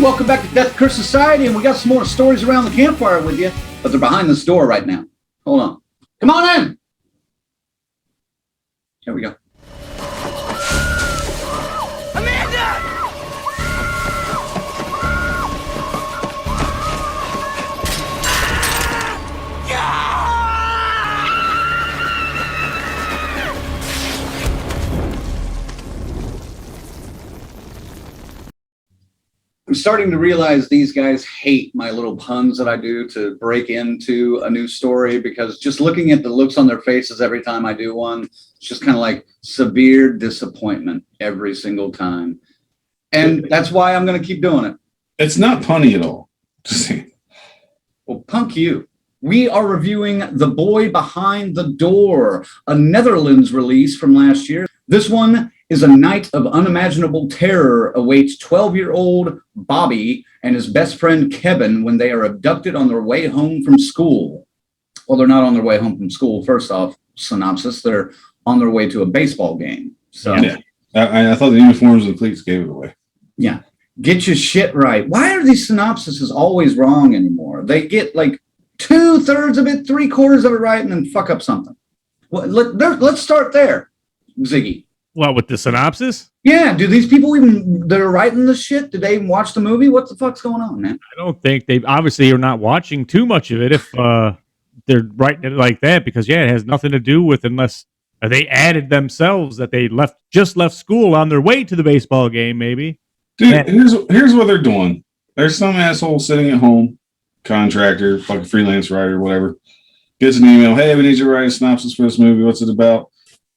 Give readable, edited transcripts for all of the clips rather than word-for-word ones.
welcome back to Death Curse Society, and we got some more stories around the campfire with you, but they're behind this door right now. Hold on. Come on in! Here we go. I'm starting to realize these guys hate my little puns that I do to break into a new story, because just looking at the looks on their faces every time I do one, it's just kind of like severe disappointment every single time. And that's why I'm going to keep doing it. It's not punny at all. Well, punk you. We are reviewing The Boy Behind the Door, a Netherlands release from last year. This one is a night of unimaginable terror awaits 12-year-old Bobby and his best friend Kevin when they are abducted on their way home from school. Well, they're not on their way home from school. First off, synopsis, they're on their way to a baseball game. So yeah. I thought the uniforms and cleats gave it away. Yeah. Get your shit right. Why are these synopsises always wrong anymore? They get like 2/3 of it, 3/4 of it right, and then fuck up something. Well, let's start there, Ziggy. What, with the synopsis? Yeah, do these people even that are writing this shit, did they even watch the movie? What the fuck's going on, man? I don't think they obviously are not watching too much of it if they're writing it like that, because it has nothing to do with, unless they added themselves that they just left school on their way to the baseball game, maybe. Dude, here's what they're doing. There's some asshole sitting at home, contractor, fucking freelance writer, whatever, gets an email, hey, we need you to write a synopsis for this movie. What's it about?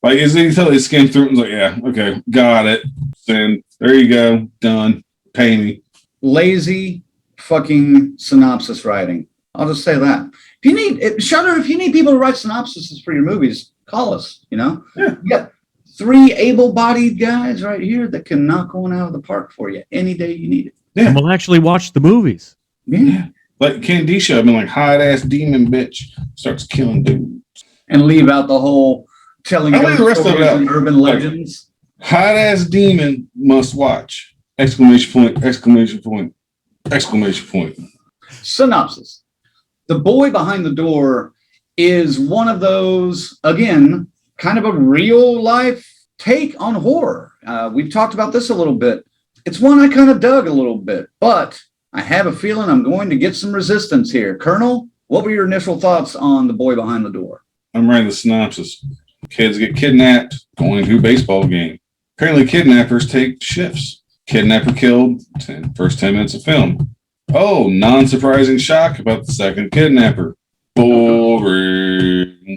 Like, is he totally skimmed through it and was like, yeah, okay, got it. Then there you go, done. Pay me. Lazy fucking synopsis writing. I'll just say that. If you need Shudder, if you need people to write synopsises for your movies, call us. You know, yeah. You got 3 able-bodied guys right here that can knock one out of the park for you any day you need it. Yeah, and we'll actually watch the movies. Yeah. Like Candisha, I've been like, hot ass demon bitch starts killing dudes and leave out the whole telling the rest of it out. Urban legends. Like, hot ass demon must watch! Exclamation point! Exclamation point! Exclamation point! Synopsis: The Boy Behind the Door is one of those, again, kind of a real life take on horror. We've talked about this a little bit. It's one I kind of dug a little bit, but I have a feeling I'm going to get some resistance here. Colonel, what were your initial thoughts on The Boy Behind the Door? I'm writing the synopsis. Kids get kidnapped going to a baseball game. Apparently kidnappers take shifts. Kidnapper killed, first 10 minutes of film. Oh, non-surprising shock about the second kidnapper. Boring.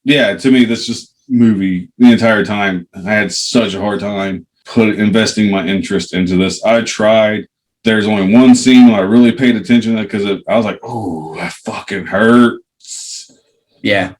Yeah, to me, that's just movie the entire time. I had such a hard time investing my interest into this. I tried. There's only one scene where I really paid attention to because I was like, oh, that fucking hurts. Yeah.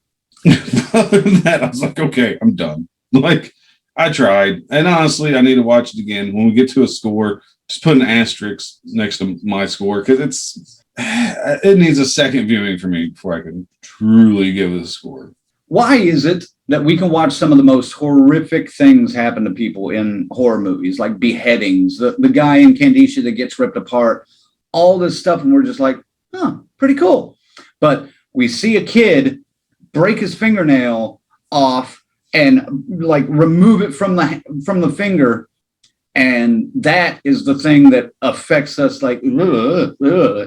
Other than that, I was like, okay, I'm done. Like, I tried. And honestly, I need to watch it again. When we get to a score, just put an asterisk next to my score, because it needs a second viewing for me before I can truly give it a score. Why is it that we can watch some of the most horrific things happen to people in horror movies, like beheadings, the guy in Candisha that gets ripped apart, all this stuff, and we're just like, oh, pretty cool. But we see a kid break his fingernail off and like remove it from the finger, and that is the thing that affects us. Like, ugh.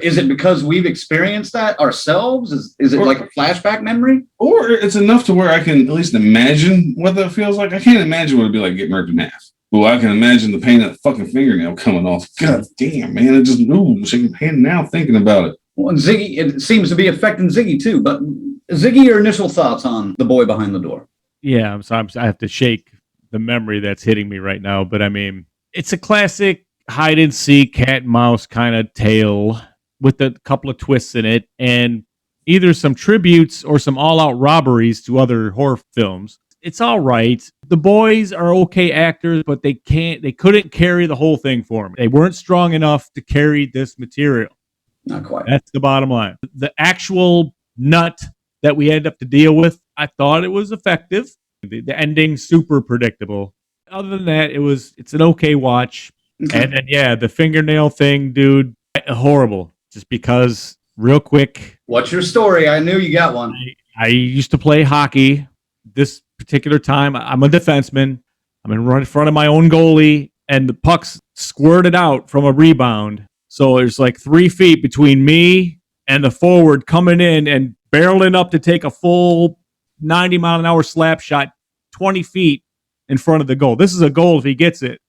Is it because we've experienced that ourselves? Is it like a flashback memory? Or it's enough to where I can at least imagine what that feels like. I can't imagine what it'd be like getting ripped in half. Well, I can imagine the pain of the fucking fingernail coming off. God damn, man, it just shaking my hand now thinking about it. Well, and Ziggy, it seems to be affecting Ziggy too. But Ziggy, your initial thoughts on The Boy Behind the Door? Yeah, I have to shake the memory that's hitting me right now. But I mean, it's a classic hide and seek, cat and mouse kind of tale with a couple of twists in it, and either some tributes or some all-out robberies to other horror films. It's all right. The boys are okay actors, but they couldn't carry the whole thing for me. They weren't strong enough to carry this material. Not quite. That's the bottom line. The actual nut that we end up to deal with, I thought it was effective. The ending, super predictable. Other than that, it's an okay watch. Okay. And then, yeah, the fingernail thing, dude, horrible. Just because, real quick, What's your story? I knew you got one. I used to play hockey. This particular time, I'm a defenseman. I'm in front of my own goalie, and the puck's squirted out from a rebound. So there's like 3 feet between me and the forward coming in and barreling up to take a full 90-mile-an-hour slap shot 20 feet in front of the goal. This is a goal if he gets it.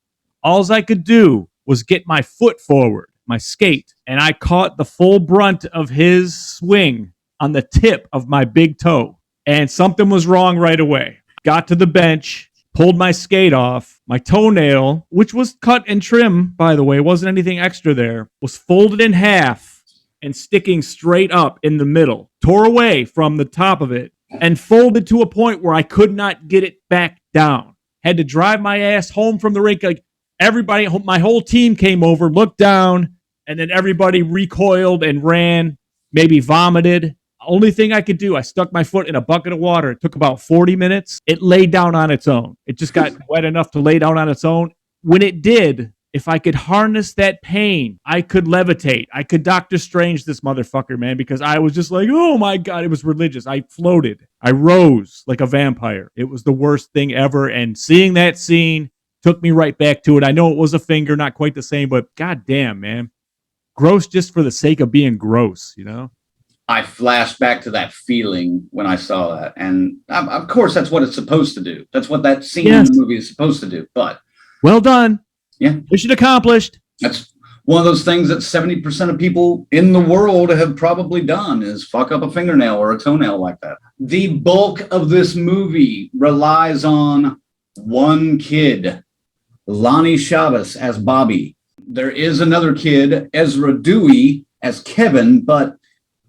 All I could do was get my foot forward, my skate, and I caught the full brunt of his swing on the tip of my big toe. And something was wrong right away. Got to the bench, pulled my skate off. My toenail, which was cut and trimmed, by the way, wasn't anything extra there, was folded in half and sticking straight up in the middle. Tore away from the top of it and folded to a point where I could not get it back down. Had to drive my ass home from the rink. Like everybody, my whole team came over, looked down, and then everybody recoiled and ran, maybe vomited. Only thing I could do, I stuck my foot in a bucket of water. It took about 40 minutes. It laid down on its own. It just got wet enough to lay down on its own. When it did, if I could harness that pain, I could levitate. I could Doctor Strange this motherfucker, man, because I was just like, oh my God, it was religious. I floated. I rose like a vampire. It was the worst thing ever. And seeing that scene took me right back to it. I know it was a finger, not quite the same, but goddamn, man. Gross just for the sake of being gross, you know? I flashed back to that feeling when I saw that. And of course, that's what it's supposed to do. That's what that scene in the movie is supposed to do. But well done. Yeah. Mission accomplished. That's one of those things that 70% of people in the world have probably done is fuck up a fingernail or a toenail like that. The bulk of this movie relies on one kid, Lonnie Chavez as Bobby. There is another kid, Ezra Dewey as Kevin, but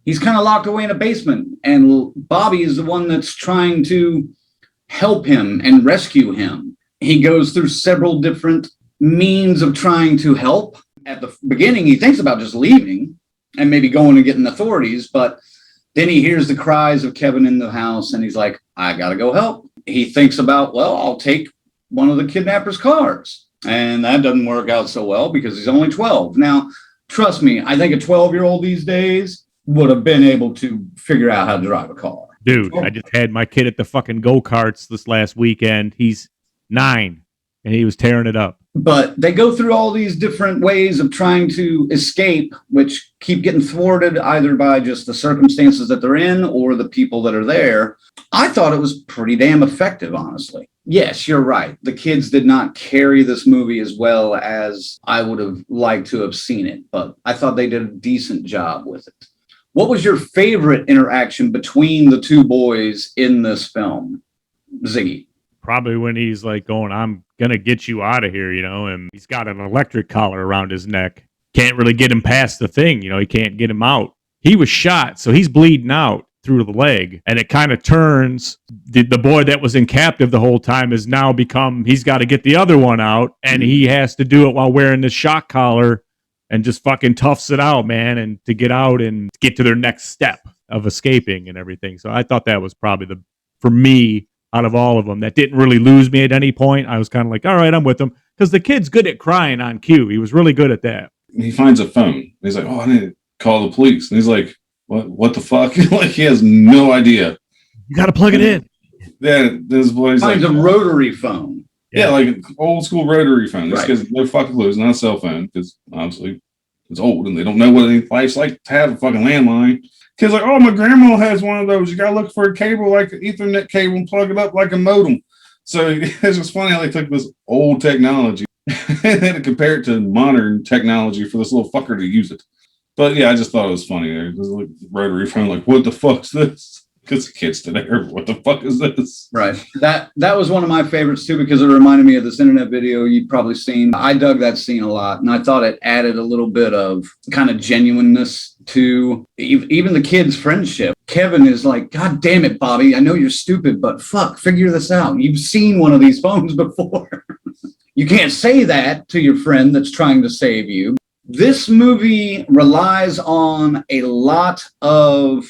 he's kind of locked away in a basement, and Bobby is the one that's trying to help him and rescue him. He goes through several different means of trying to help. At the beginning, he thinks about just leaving and maybe going and getting authorities, but then he hears the cries of Kevin in the house, and he's like, I got to go help. He thinks about, well, I'll take one of the kidnapper's cars. And that doesn't work out so well because he's only 12. Now, trust me, I think a 12-year-old these days would have been able to figure out how to drive a car. Dude, I just had my kid at the fucking go-karts this last weekend. He's 9, and he was tearing it up. But they go through all these different ways of trying to escape, which keep getting thwarted either by just the circumstances that they're in or the people that are there. I thought it was pretty damn effective, honestly. Yes, you're right. The kids did not carry this movie as well as I would have liked to have seen it, but I thought they did a decent job with it. What was your favorite interaction between the two boys in this film, Ziggy? Probably when he's like going, I'm going to get you out of here, you know, and he's got an electric collar around his neck. Can't really get him past the thing, you know, he can't get him out. He was shot, so he's bleeding out through the leg, and it kind of turns the boy that was in captive the whole time has now become, he's got to get the other one out, and he has to do it while wearing this shock collar and just fucking toughs it out, man, and to get out and get to their next step of escaping and everything. So I thought that was probably for me, out of all of them, that didn't really lose me at any point. I was kind of like, all right, I'm with him, because the kid's good at crying on cue. He was really good at that. He finds a phone. He's like, oh, I need to call the police. And he's like, what the fuck? Like, he has no idea. You got to plug it in. Yeah, this boy's Finds like a rotary phone. Yeah, like an old school rotary phone. This Right. guy's no fucking clue. It's not a cell phone because obviously it's old and they don't know what life's like to have a fucking landline. Kid's like, oh, my grandma has one of those. You gotta look for a cable like an Ethernet cable and plug it up like a modem. So it's just funny how they took this old technology and had to compare it to modern technology for this little fucker to use it. But yeah, I just thought it was funny. There was like rotary phone, like, what the fuck's this? Because the kids today are, what the fuck is this? Right. That was one of my favorites too, because it reminded me of this internet video you've probably seen. I dug that scene a lot, and I thought it added a little bit of kind of genuineness to even the kids' friendship. Kevin is like, God damn it, Bobby. I know you're stupid, but fuck, figure this out. You've seen one of these phones before. You can't say that to your friend that's trying to save you. This movie relies on a lot of,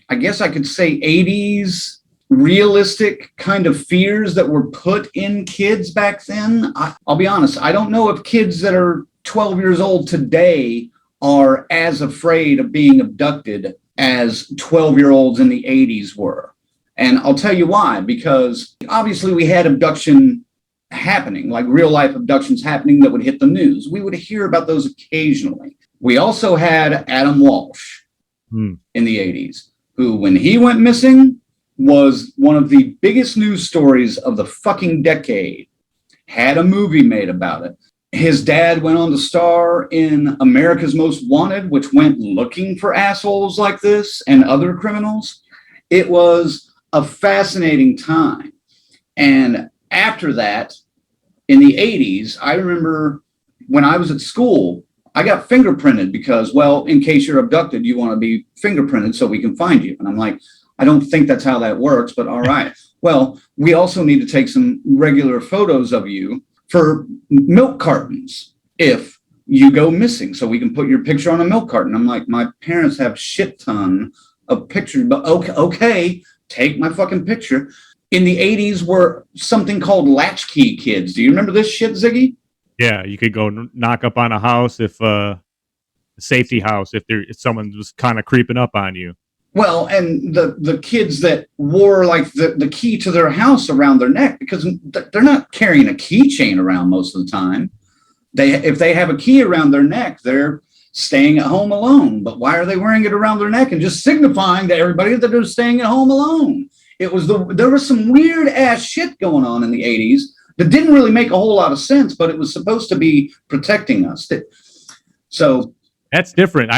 I guess I could say, 80s realistic kind of fears that were put in kids back then. I'll be honest, I don't know if kids that are 12 years old today are as afraid of being abducted as 12-year-olds in the 80s were. And I'll tell you why, because obviously we had abduction happening, like real life abductions happening that would hit the news. We would hear about those occasionally. We also had Adam Walsh in the 80s, who, when he went missing, was one of the biggest news stories of the fucking decade. Had a movie made about it. His dad went on to star in America's Most Wanted, which went looking for assholes like this and other criminals. It was a fascinating time. And after that, in the 80s, I remember when I was at school, I got fingerprinted because, well, in case you're abducted, you want to be fingerprinted so we can find you. And I'm like, I don't think that's how that works, but all right. Well, we also need to take some regular photos of you for milk cartons if you go missing, so we can put your picture on a milk carton. I'm like, my parents have shit ton of pictures, but okay, take my fucking picture. In the 80s were something called latchkey kids. Do you remember this shit, Ziggy? Yeah, you could go knock up on a house if a safety house if someone was kind of creeping up on you. Well, and the kids that wore like the key to their house around their neck, because they're not carrying a keychain around most of the time. If they have a key around their neck, they're staying at home alone. But why are they wearing it around their neck and just signifying to everybody that they're staying at home alone? There was some weird ass shit going on in the 80s that didn't really make a whole lot of sense, but it was supposed to be protecting us. So that's different.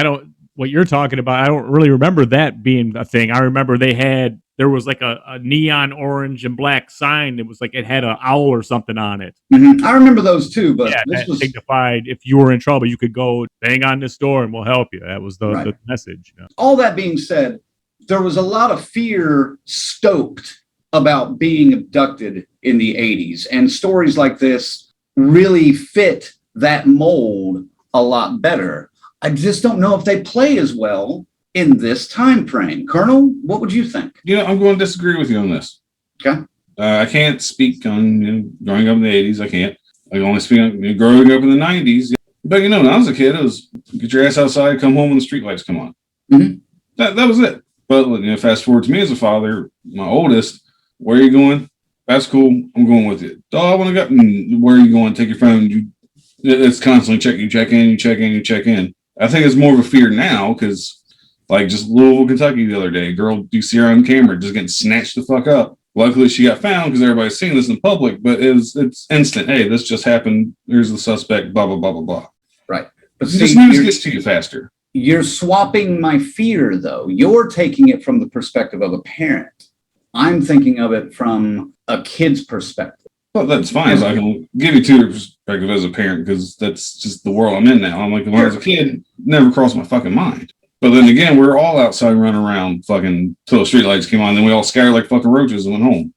What you're talking about, I don't really remember that being a thing. I remember there was like a neon orange and black sign. It was like it had an owl or something on it. Mm-hmm. I remember those too, but yeah, this that was signified if you were in trouble, you could go bang on this door and we'll help you. That was the message. You know? All that being said, there was a lot of fear stoked about being abducted in the 80s, and stories like this really fit that mold a lot better. I just don't know if they play as well in this time frame. Colonel, what would you think? I'm going to disagree with you on this. Okay. I can't speak on growing up in the 80s. I can't. I can only speak on growing up in the 90s. But when I was a kid, it was get your ass outside, come home when the streetlights come on. Mm-hmm. That was it. But fast forward to me as a father, my oldest, where are you going? That's cool. I'm going with you. Oh, I want to go. Where are you going? Take your phone. It's constantly check. You check in. You check in. You check in. I think it's more of a fear now because, like, just Louisville, Kentucky the other day, girl, you see her on camera just getting snatched the fuck up. Luckily, she got found because everybody's seeing this in public, but it's instant. Hey, this just happened. Here's the suspect, blah, blah, blah, blah, blah. Right. But this news gets to you faster. You're swapping my fear, though. You're taking it from the perspective of a parent. I'm thinking of it from a kid's perspective. Well, that's fine. So I can give you two perspectives as a parent because that's just the world I'm in now. I'm like, when I was a kid, never crossed my fucking mind. But then again, we're all outside running around fucking till the streetlights came on. Then we all scattered like fucking roaches and went home.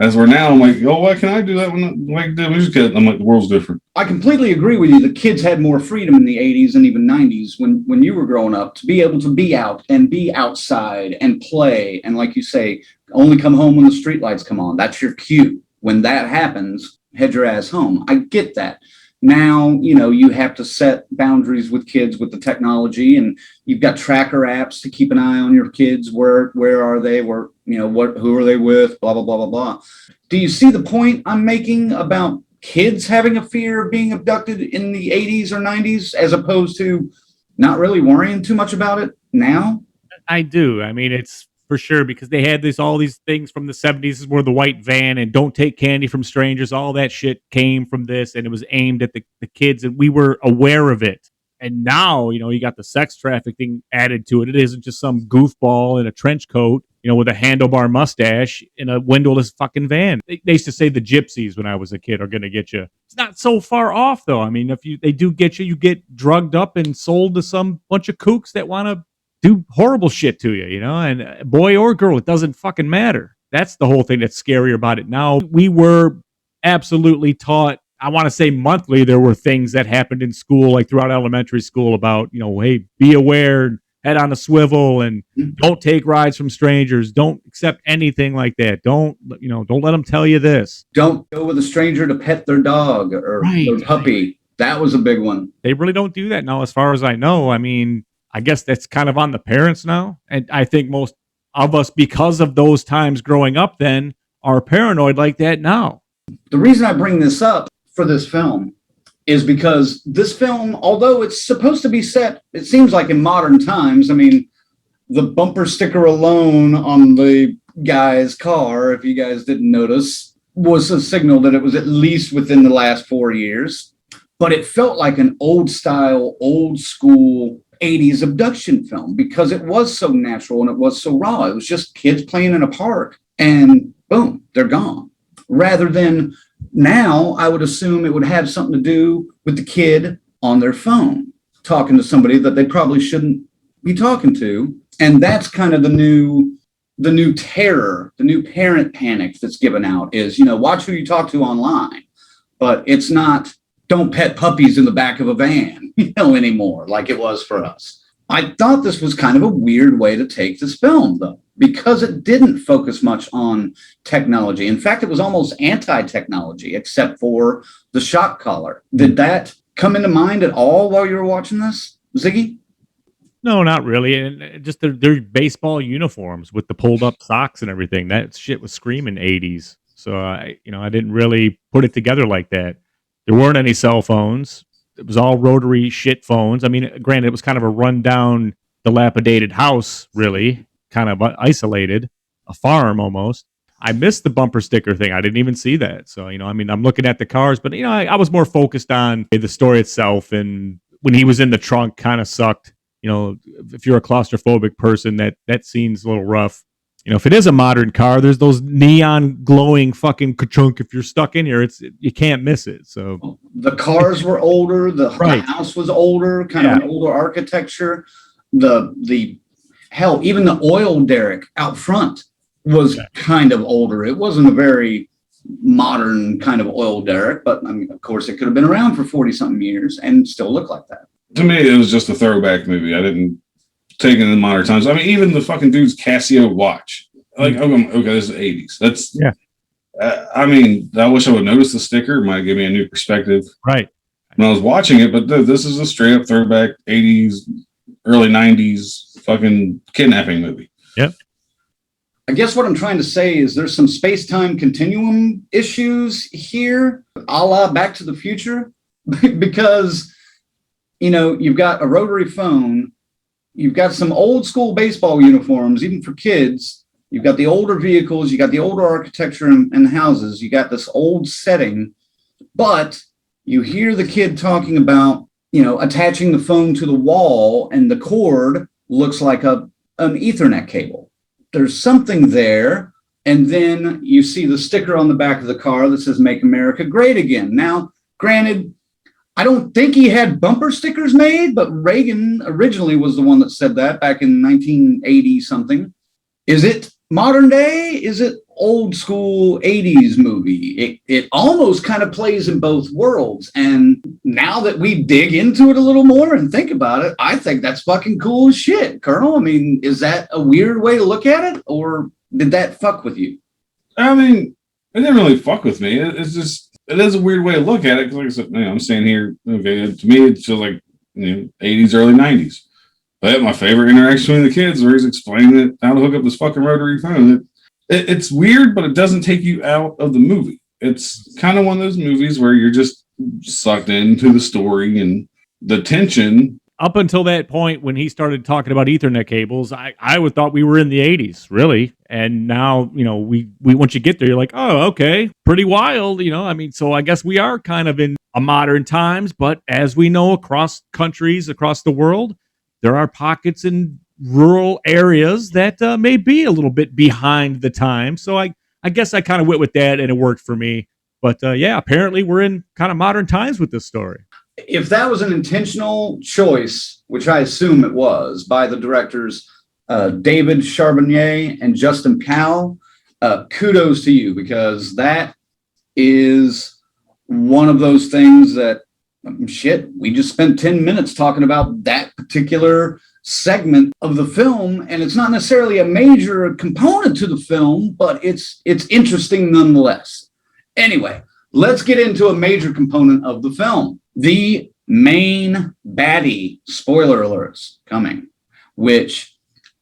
As we're now, I'm like, why can't I do that when we was a kid? I'm like, the world's different. I completely agree with you. The kids had more freedom in the 80s and even 90s when you were growing up to be able to be out and be outside and play. And like you say, only come home when the streetlights come on. That's your cue. When that happens, head your ass home. I get that. Now, you have to set boundaries with kids with the technology, and you've got tracker apps to keep an eye on your kids. Where are they? Who are they with? Blah, blah, blah, blah, blah. Do you see the point I'm making about kids having a fear of being abducted in the 80s or 90s as opposed to not really worrying too much about it now? I do. I mean, it's for sure, because they had all these things from the 70s where the white van and don't take candy from strangers. All that shit came from this, and it was aimed at the kids, and we were aware of it. And now, you got the sex trafficking added to it. It isn't just some goofball in a trench coat, with a handlebar mustache in a windowless fucking van. They used to say the gypsies when I was a kid are going to get you. It's not so far off, though. I mean, if they do get you, you get drugged up and sold to some bunch of kooks that want to do horrible shit to you, and boy or girl, it doesn't fucking matter. That's the whole thing that's scary about it. Now, we were absolutely taught, I want to say monthly, there were things that happened in school, like throughout elementary school about, hey, be aware, head on a swivel and don't take rides from strangers. Don't accept anything like that. Don't let them tell you this. Don't go with a stranger to pet their dog or their puppy. That was a big one. They really don't do that now, as far as I know. I mean, I guess that's kind of on the parents now. And I think most of us, because of those times growing up then, are paranoid like that now. The reason I bring this up for this film is because this film, although it's supposed to be set, it seems like in modern times. I mean, the bumper sticker alone on the guy's car, if you guys didn't notice, was a signal that it was at least within the last 4 years. But it felt like an old style, old school 80s abduction film because it was so natural and it was so raw. It was just kids playing in a park and boom, they're gone. Rather than now, I would assume it would have something to do with the kid on their phone, talking to somebody that they probably shouldn't be talking to. And that's kind of the new terror, the new parent panic that's given out is, watch who you talk to online. But it's not, don't pet puppies in the back of a van, anymore, like it was for us. I thought this was kind of a weird way to take this film, though, because it didn't focus much on technology. In fact, it was almost anti-technology, except for the shock collar. Did that come into mind at all while you were watching this, Ziggy? No, not really. And just their baseball uniforms with the pulled up socks and everything. That shit was screaming 80s. So I didn't really put it together like that. There weren't any cell phones. It was all rotary shit phones. I mean, granted, it was kind of a rundown, dilapidated house, really, kind of isolated, a farm almost. I missed the bumper sticker thing. I didn't even see that. So, I'm looking at the cars, but, I was more focused on the story itself. And when he was in the trunk, kind of sucked. If you're a claustrophobic person, that scene's a little rough. If it is a modern car, there's those neon glowing fucking ka-chunk. If you're stuck in here, you can't miss it. So the cars were older. The house was older, kind of an older architecture. The hell, even the oil derrick out front was kind of older. It wasn't a very modern kind of oil derrick, but I mean, of course, it could have been around for 40 something years and still look like that. To me, it was just a throwback movie. I didn't take it in modern times. I mean, even the fucking dude's Casio watch. Like, okay, this is 80s. That's I mean, I wish I would notice the sticker. It might give me a new perspective. Right. When I was watching it, but this is a straight up throwback 80s, early 90s fucking kidnapping movie. Yep. I guess what I'm trying to say is there's some space-time continuum issues here, a la Back to the Future, because, you've got a rotary phone, you've got some old school baseball uniforms, even for kids. You've got the older vehicles, you got the older architecture and houses, you got this old setting, but you hear the kid talking about, attaching the phone to the wall and the cord looks like an Ethernet cable. There's something there. And then you see the sticker on the back of the car that says Make America Great Again. Now, granted, I don't think he had bumper stickers made, but Reagan originally was the one that said that back in 1980 something. Is it modern day? Is it old school 80s movie? It almost kind of plays in both worlds. And now that we dig into it a little more and think about it, I think that's fucking cool as shit, Colonel. I mean, is that a weird way to look at it? Or did that fuck with you? I mean, it didn't really fuck with me. It's just, it is a weird way to look at it. Because like I said, I'm saying here, okay, to me, it feels like 80s, early 90s. But my favorite interaction between the kids where he's explaining how to hook up this fucking rotary phone. It's weird, but it doesn't take you out of the movie. It's kind of one of those movies where you're just sucked into the story and the tension. Up until that point when he started talking about Ethernet cables, I would thought we were in the 80s, really. And now, we once you get there, you're like, oh, okay, pretty wild, I mean, so I guess we are kind of in a modern times, but as we know, across countries, across the world, there are pockets in rural areas that may be a little bit behind the time. So I guess I kind of went with that and it worked for me. But apparently we're in kind of modern times with this story. If that was an intentional choice, which I assume it was, by the directors David Charbonnier and Justin Powell, kudos to you, because that is one of those things that Shit, we just spent 10 minutes talking about that particular segment of the film, and it's not necessarily a major component to the film, but it's interesting nonetheless. Anyway, let's get into a major component of the film. The main baddie, spoiler alerts coming, which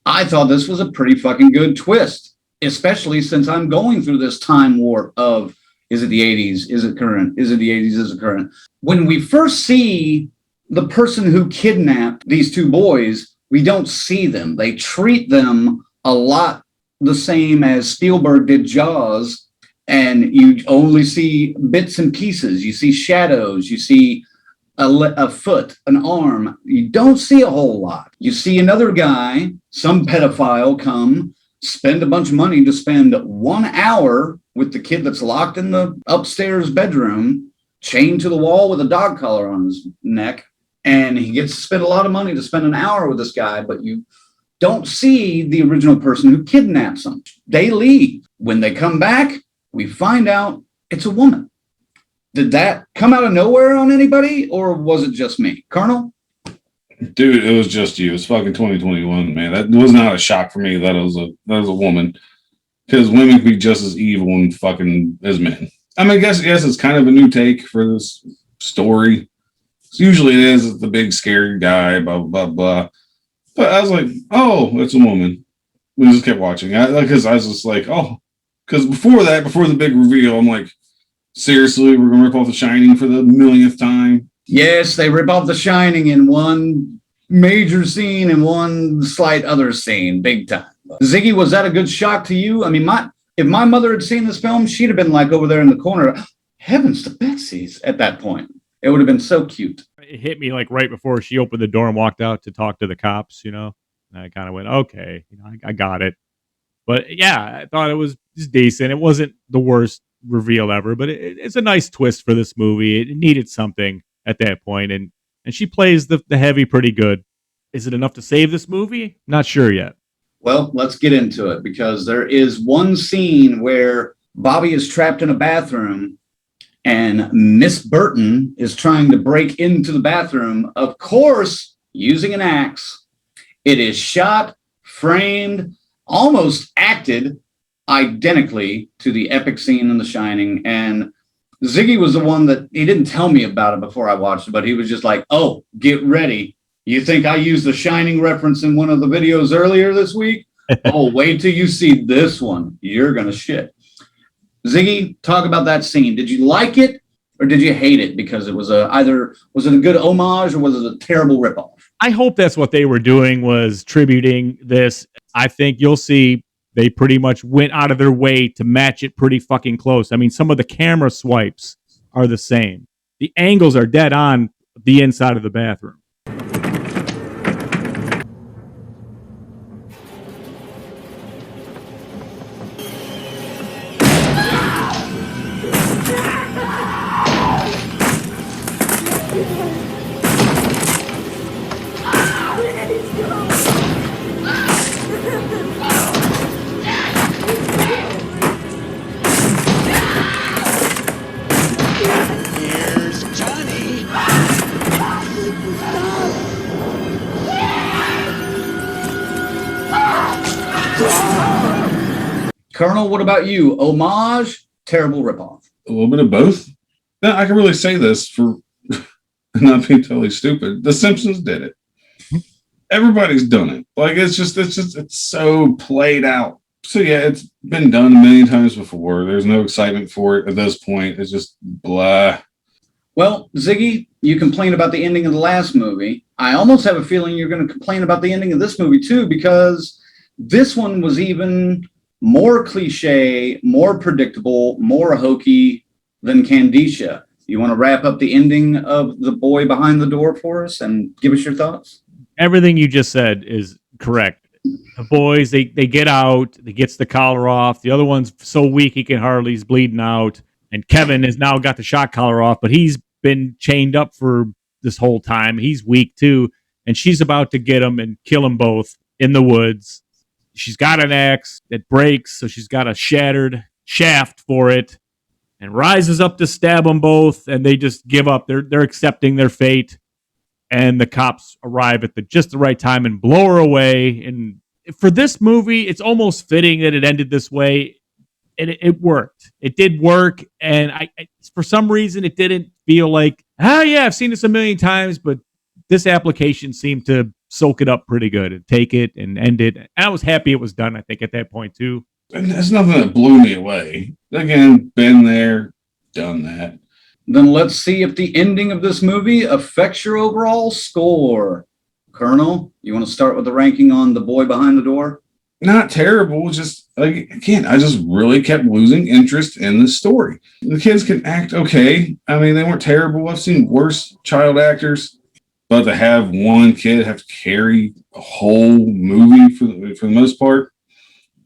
I thought this was a pretty fucking good twist, especially since I'm going through this time warp of, is it the 80s? Is it current? Is it the 80s? Is it current? When we first see the person who kidnapped these two boys, we don't see them. They treat them a lot the same as Spielberg did Jaws, and you only see bits and pieces. You see shadows. You see a foot, an arm. You don't see a whole lot. You see another guy, some pedophile, come spend a bunch of money to spend 1 hour with the kid that's locked in the upstairs bedroom, chained to the wall with a dog collar on his neck. And he gets to spend a lot of money to spend an hour with this guy, but you don't see the original person who kidnaps them. They leave. When they come back, we find out it's a woman. Did that come out of nowhere on anybody, or was it just me? Colonel? Dude, it was just you. It's fucking 2021, man. That was not a shock for me that it was a woman. Because women can be just as evil and fucking as men. I mean, I guess it's kind of a new take for this story. Usually it is the big scary guy, blah, blah, blah. But I was like, oh, it's a woman. We just kept watching. Because I was just like, oh. Because before the big reveal, I'm like, seriously, we're going to rip off The Shining for the millionth time? Yes, they rip off The Shining in one major scene and one slight other scene, big time. Ziggy, was that a good shock to you? I mean, if my mother had seen this film, she'd have been like over there in the corner, heavens to Betsy's at that point. It would have been so cute. It hit me like right before she opened the door and walked out to talk to the cops, you know? And I kind of went, okay, I got it. But yeah, I thought it was just decent. It wasn't the worst reveal ever, but it's a nice twist for this movie. It needed something at that point, and she plays the heavy pretty good. Is it enough to save this movie? Not sure yet. Well, let's get into it, because there is one scene where Bobby is trapped in a bathroom and Miss Burton is trying to break into the bathroom, of course, using an axe. It is shot, framed, almost acted identically to the epic scene in The Shining. And Ziggy was the one that, he didn't tell me about it before I watched it, but he was just like, oh, get ready. You think I used the Shining reference in one of the videos earlier this week? Oh, wait till you see this one. You're going to shit. Ziggy, talk about that scene. Did you like it or did you hate it? Because it was was it a good homage or was it a terrible ripoff? I hope that's what they were doing, was tributing this. I think you'll see they pretty much went out of their way to match it pretty fucking close. I mean, some of the camera swipes are the same. The angles are dead on the inside of the bathroom. Colonel, what about you? Homage, terrible ripoff? A little bit of both. Now, I can really say this for not being totally stupid. The Simpsons did it. Everybody's done it. Like, it's so played out. So yeah, it's been done many times before. There's no excitement for it at this point. It's just blah. Well, Ziggy, you complained about the ending of the last movie. I almost have a feeling you're going to complain about the ending of this movie too, because this one was even more cliche, more predictable, more hokey than Candicia. You want to wrap up the ending of The Boy Behind the Door for us and give us your thoughts? Everything you just said is correct. The boys, they get out, they gets the collar off. The other one's so weak he's bleeding out. And Kevin has now got the shock collar off, but he's been chained up for this whole time. He's weak too. And she's about to get him and kill them both in the woods. She's got an axe that breaks, so she's got a shattered shaft for it. and rises up to stab them both, and they just give up. They're accepting their fate, and the cops arrive at just the right time and blow her away. And for this movie, it's almost fitting that it ended this way. And it worked. It did work, and I for some reason it didn't feel like, yeah, I've seen this a million times, but this application seemed to soak it up pretty good and take it and end it. And I was happy it was done, I think, at that point too. And there's nothing that blew me away. Again, been there, done that. Then let's see if the ending of this movie affects your overall score. Colonel, you want to start with the ranking on The Boy Behind the Door? Not terrible, just again, I just really kept losing interest in the story. The kids can act okay. I mean, they weren't terrible. I've seen worse child actors, but to have one kid have to carry a whole movie for the most part,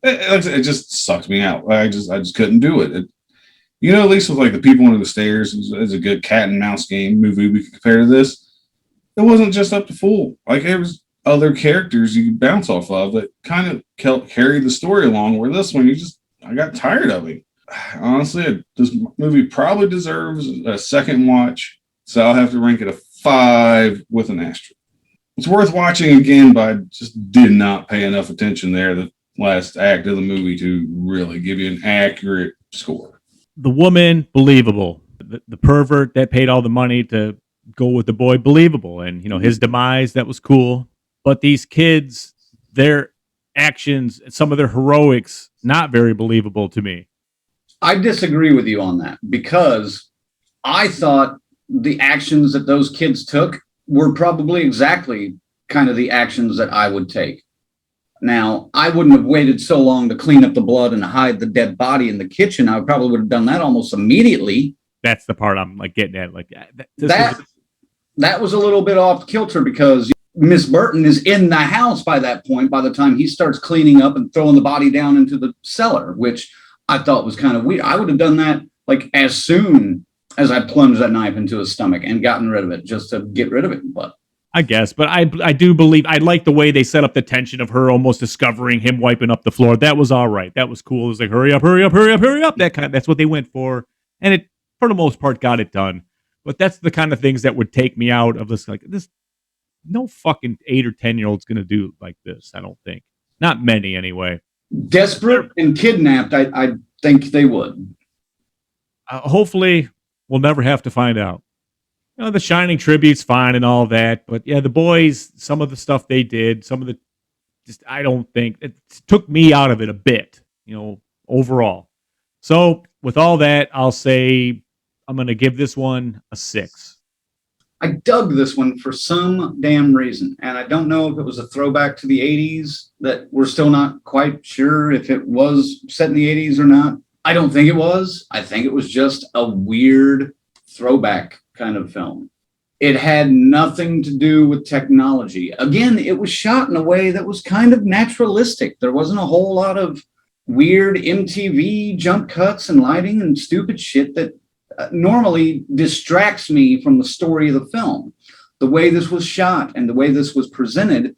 it just sucked me out. I just couldn't do it. At least with like The People Under the Stairs is a good cat and mouse game movie we can compare to this. It wasn't just up to full. Like, it was other characters you could bounce off of that kind of carried the story along, where this one, I got tired of it. Honestly, this movie probably deserves a second watch, so I'll have to rank it a 5 with an asterisk. It's worth watching again, but I just did not pay enough attention there, the last act of the movie, to really give you an accurate score. The woman, believable. The pervert that paid all the money to go with the boy, believable. And, his demise, that was cool. But these kids, their actions, some of their heroics, not very believable to me. I disagree with you on that, because I thought the actions that those kids took were probably exactly kind of the actions that I would take. Now, I wouldn't have waited so long to clean up the blood and hide the dead body in the kitchen. I probably would have done that almost immediately. That's the part I'm getting at. That was a little bit off kilter, because Miss Burton is in the house by that point, by the time he starts cleaning up and throwing the body down into the cellar, which I thought was kind of weird. I would have done that as soon as I plunged that knife into his stomach and gotten rid of it, just to get rid of it. But I guess, but I do believe, I like the way they set up the tension of her almost discovering him wiping up the floor. That was all right. That was cool. It was like, hurry up, hurry up, hurry up, hurry up. That's what they went for. And it, for the most part, got it done. But that's the kind of things that would take me out of this. No fucking 8 or 10-year-old's going to do like this, I don't think. Not many, anyway. Desperate and kidnapped, I think they would. Hopefully, we'll never have to find out. The Shining tribute's fine and all that, but yeah, the boys, some of the stuff they did, I don't think, it took me out of it a bit, overall. So, with all that, I'll say I'm going to give this one a 6. I dug this one for some damn reason, and I don't know if it was a throwback to the 80s that we're still not quite sure if it was set in the 80s or not. I don't think it was. I think it was just a weird throwback kind of film. It had nothing to do with technology. Again, it was shot in a way that was kind of naturalistic. There wasn't a whole lot of weird MTV jump cuts and lighting and stupid shit that normally distracts me from the story of the film. The way this was shot and the way this was presented,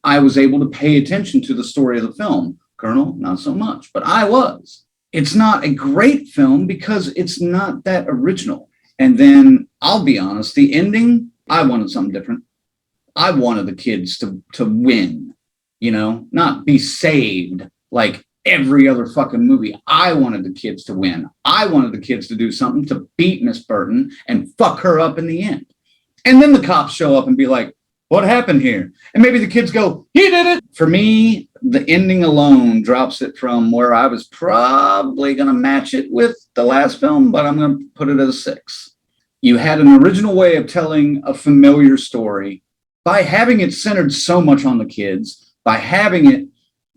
I was able to pay attention to the story of the film. Colonel, not so much, but I was. It's not a great film because it's not that original. And then, I'll be honest, the ending, I wanted something different. I wanted the kids to win, not be saved like every other fucking movie. I wanted the kids to win. I wanted the kids to do something to beat Miss Burton and fuck her up in the end. And then the cops show up and be like, what happened here? And maybe the kids go, he did it. For me, the ending alone drops it from where I was probably going to match it with the last film, but I'm going to put it at a 6. You had an original way of telling a familiar story by having it centered so much on the kids, by having it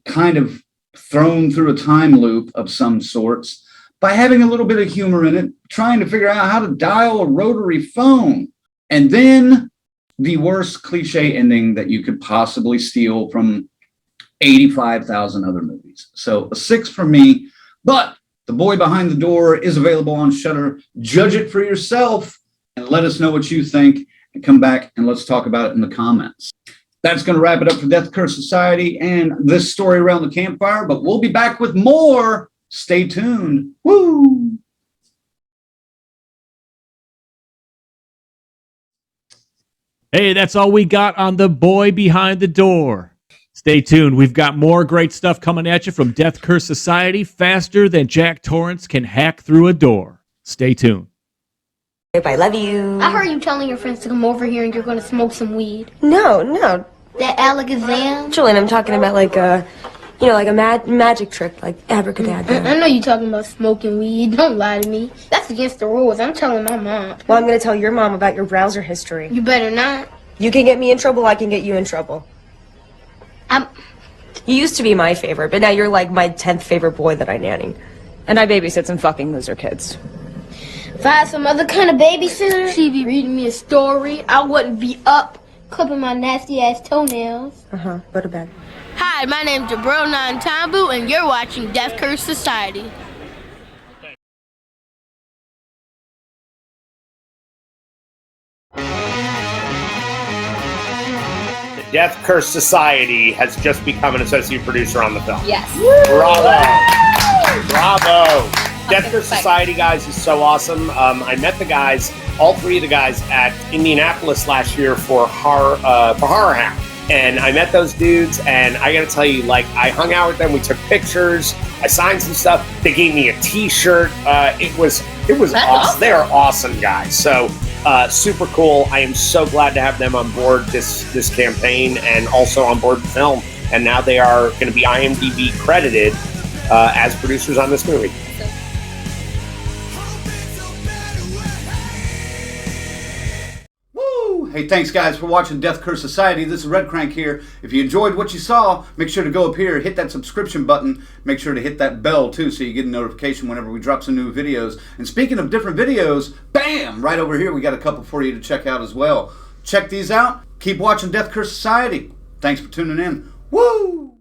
kind of thrown through a time loop of some sorts, by having a little bit of humor in it, trying to figure out how to dial a rotary phone, and then the worst cliche ending that you could possibly steal from 85,000 other movies. So a 6 for me, but The Boy Behind the Door is available on Shudder. Judge it for yourself and let us know what you think, and come back and let's talk about it in the comments. That's going to wrap it up for Death Curse Society and this story around the campfire, but we'll be back with more. Stay tuned. Woo! Hey, that's all we got on The Boy Behind the Door. Stay tuned. We've got more great stuff coming at you from Death Curse Society faster than Jack Torrance can hack through a door. Stay tuned. I love you. I heard you telling your friends to come over here and you're going to smoke some weed. No. That Alakazam? Julian, I'm talking about like a magic trick, like abracadabra. I know you're talking about smoking weed. Don't lie to me. That's against the rules. I'm telling my mom. Well, I'm going to tell your mom about your browser history. You better not. You can get me in trouble, I can get you in trouble. You used to be my favorite, but now you're like my 10th favorite boy that I nanny. And I babysit some fucking loser kids. If I had some other kind of babysitter, she'd be reading me a story. I wouldn't be up clipping my nasty ass toenails. Go to bed. Hi, my name's Jabril Nantambu, and you're watching Death Curse Society. The Death Curse Society has just become an associate producer on the film. Yes. Bravo. Death Curse Society, guys, is so awesome. I met the guys, all three of the guys, at Indianapolis last year for Horror Hound. And I met those dudes, and I gotta tell you, like, I hung out with them. We took pictures. I signed some stuff. They gave me a T-shirt. It was awesome. They are awesome guys. So super cool. I am so glad to have them on board this campaign and also on board the film. And now they are going to be IMDb credited as producers on this movie. Hey, thanks guys for watching Death Curse Society. This is Red Crank here. If you enjoyed what you saw, make sure to go up here, hit that subscription button, make sure to hit that bell too so you get a notification whenever we drop some new videos. And speaking of different videos, bam, right over here we got a couple for you to check out as well. Check these out. Keep watching Death Curse Society. Thanks for tuning in. Woo!